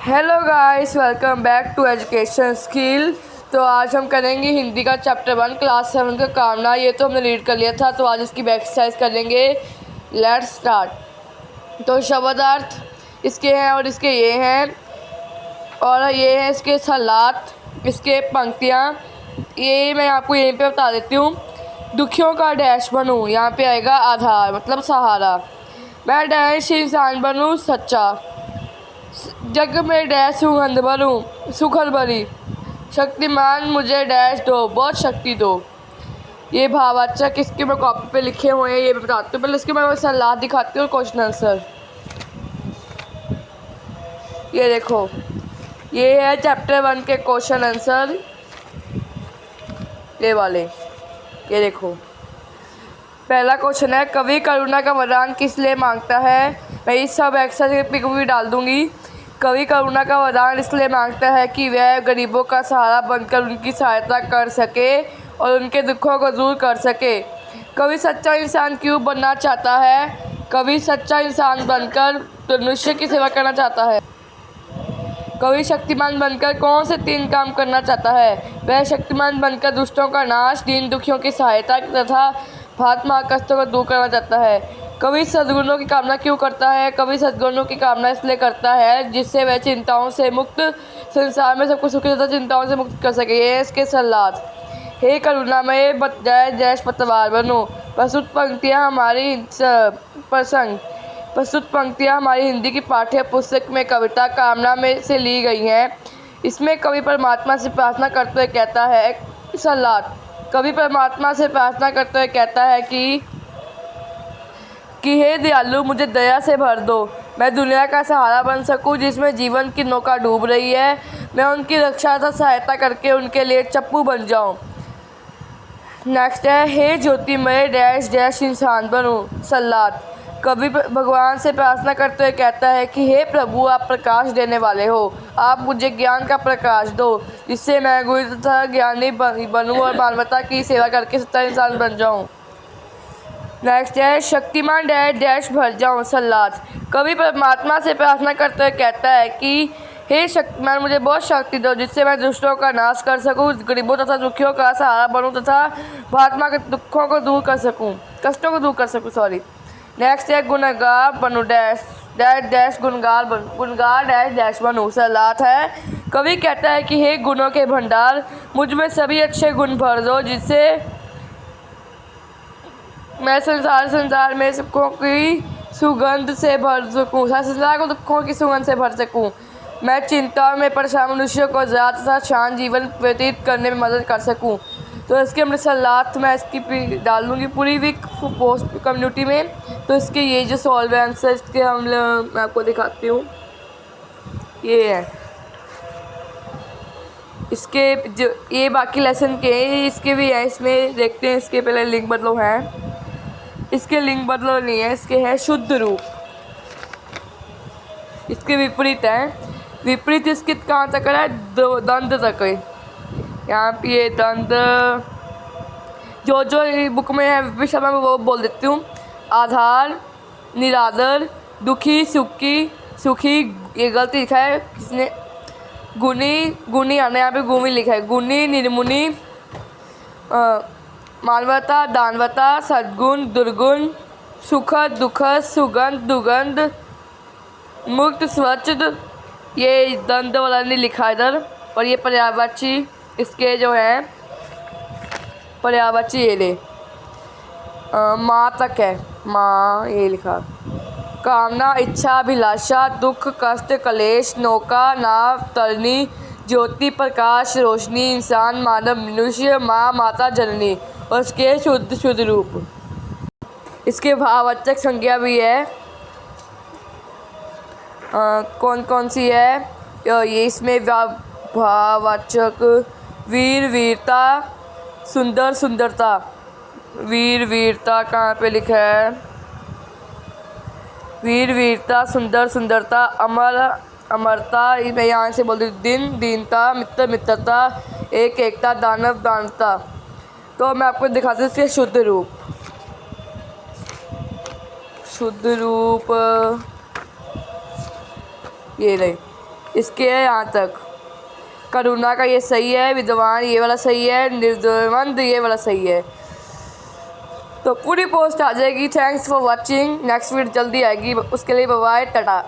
Hello guys, welcome back to education skill. तो आज हम करेंगे हिंदी का चैप्टर 1 क्लास 7 का कामना। ये तो हमने रीड कर लिया था, तो आज इसकी एक्सरसाइज कर लेंगे। Let's start. तो शब्दार्थ इसके हैं और इसके ये हैं, और ये है इसके सलात, इसके पंक्तियाँ। ये मैं आपको यहीं पे बता देती हूँ। दुखियों का डैश बनूँ, यहाँ पे आएगा आधार मतलब सहारा। मैं डैश इंसान बनूँ सच्चा, जग में डैश सुगंध भरूं सुखद भरी, शक्तिमान मुझे डैश दो बहुत शक्ति दो। ये भावाचक इसके मैं कॉपी पे लिखे हुए हैं, ये मैं बताती हूँ। पहले इसके मैं सलाह दिखाती हूँ, क्वेश्चन आंसर। ये देखो, ये है चैप्टर 1 के क्वेश्चन आंसर, ये वाले। ये देखो, पहला क्वेश्चन है, कवि करुणा का वरदान किस लिए मांगता है। मैं इस सब एक्सरसाइज पिक भी डाल दूंगी। कवि करुणा का वरदान इसलिए मांगता है कि वह गरीबों का सहारा बनकर उनकी सहायता कर सके और उनके दुखों को दूर कर सके। कवि सच्चा इंसान क्यों बनना चाहता है। कवि सच्चा इंसान बनकर मनुष्य की सेवा करना चाहता है। कवि शक्तिमान बनकर कौन से 3 काम करना चाहता है। वह शक्तिमान बनकर दुष्टों का नाश, दीन दुखियों की सहायता तथा महात्मा कष्टों को दूर करना चाहता है। कवि सद्गुणों की कामना क्यों करता है। कवि सद्गुणों की कामना इसलिए करता है जिससे वह चिंताओं से मुक्त, संसार में सबको सुखी तथा चिंताओं से मुक्त कर सके। ये इसके सलाह। हे करुणामय जय जय पतवार बनो। प्रस्तुत पंक्तियाँ हमारी हिंदी की पाठ्य पुस्तक में कविता कामना में से ली गई हैं। इसमें कवि परमात्मा से प्रार्थना करते हुए कहता है, सलाह। कवि परमात्मा से प्रार्थना करते हुए कहता है कि हे दयालु, मुझे दया से भर दो। मैं दुनिया का सहारा बन सकूं जिसमें जीवन की नौका डूब रही है। मैं उनकी रक्षा तथा सहायता करके उनके लिए चप्पू बन जाऊं। नेक्स्ट है, हे ज्योतिमय डैश डैश इंसान बनूं सलाह। कवि भगवान से प्रार्थना करते हुए कहता है कि हे प्रभु, आप प्रकाश देने वाले हो। आप मुझे ज्ञान का प्रकाश दो जिससे मैं गुरु तथा ज्ञानी बनूं और मानवता की सेवा करके सच्चा इंसान बन जाऊं। नेक्स्ट है, शक्तिमान डैश डैश भर जाऊं सलाह। कवि परमात्मा से प्रार्थना करते हुए कहता है कि हे शक्तिमान, मुझे बहुत शक्ति दो जिससे मैं दुष्टों का नाश कर सकूं, गरीबों तथा दुखियों का सहारा बनूं तथा महात्मा के दुखों को दूर कर सकूं, कष्टों को दूर कर सकूं। सॉरी। नेक्स्ट है, गुनहगार बनूं डैश डैश डैश गुनहगार डैश डैश बनूं सलाह है। कवि कहता है कि हे गुणों के भंडार, मुझ में सभी अच्छे गुण भर दो जिससे मैं संसार में सुखों की सुगंध से भर सकूँ, संसार को दुखों की सुगंध से भर सकूँ। मैं चिंताओं में परेशान मनुष्यों को ज़्यादा तथा शांत जीवन व्यतीत करने में मदद कर सकूँ। तो इसके हमने सलाह मैं इसकी डाल दूँगी पूरी वीक पोस्ट कम्युनिटी में। तो इसके ये जो सॉल्व आंसर इसके मैं आपको दिखाती हूँ। ये है इसके जो ये बाकी लेसन के इसके भी हैं, इसमें देखते हैं। इसके पहले लिंक बदलो है, इसके लिंक बदलो नहीं है, इसके है शुद्ध रूप। इसके विपरीत है। विपरीत इसके कहाँ तक है, दंड तक है। यहाँ पे ये दंड जो बुक में है विषय में वो बोल देती हूँ। आधार, निरादर, दुखी, सुखी। ये गलती लिखा है किसने, गुणी आने यहाँ पे गुमी लिखा है। गुणी, निर्मुनि, मानवता, दानवता, सद्गुण, दुर्गुण, सुखद, दुखद, सुगंध, दुगंध, मुक्त, स्वच्छ। ये दंड वाला नहीं लिखा इधर। और ये पर्यायवाची इसके जो है पर्यायवाची ये ले माँ तक है, माँ ये लिखा। कामना, इच्छा, अभिलाषा, दुख, कष्ट, कलेश, नौका, नाव, तरनी, ज्योति, प्रकाश, रोशनी, इंसान, मानव, मनुष्य, माँ, माता, जननी। और इसके शुद्ध रूप। इसके भाववाचक संज्ञा भी है। कौन कौन सी है ये इसमें भाववाचक, वीर वीरता, सुंदर सुंदरता। वीर वीरता कहाँ पे लिखा है, वीर वीरता, सुंदर सुंदरता, अमर अमरता। मैं यहाँ से बोल दूँ, दिन दीनता, मित्र मित्रता, एक एकता, दानव दानवता। तो मैं आपको दिखाती हूँ इसके शुद्ध रूप। शुद्ध रूप ये नहीं, इसके है यहाँ तक। करुणा का ये सही है, विद्वान ये वाला सही है, निर्द्वंद ये वाला सही है। तो पूरी पोस्ट आ जाएगी। Thanks for watching. Next video जल्दी आएगी, उसके लिए बाय बाय, टाटा।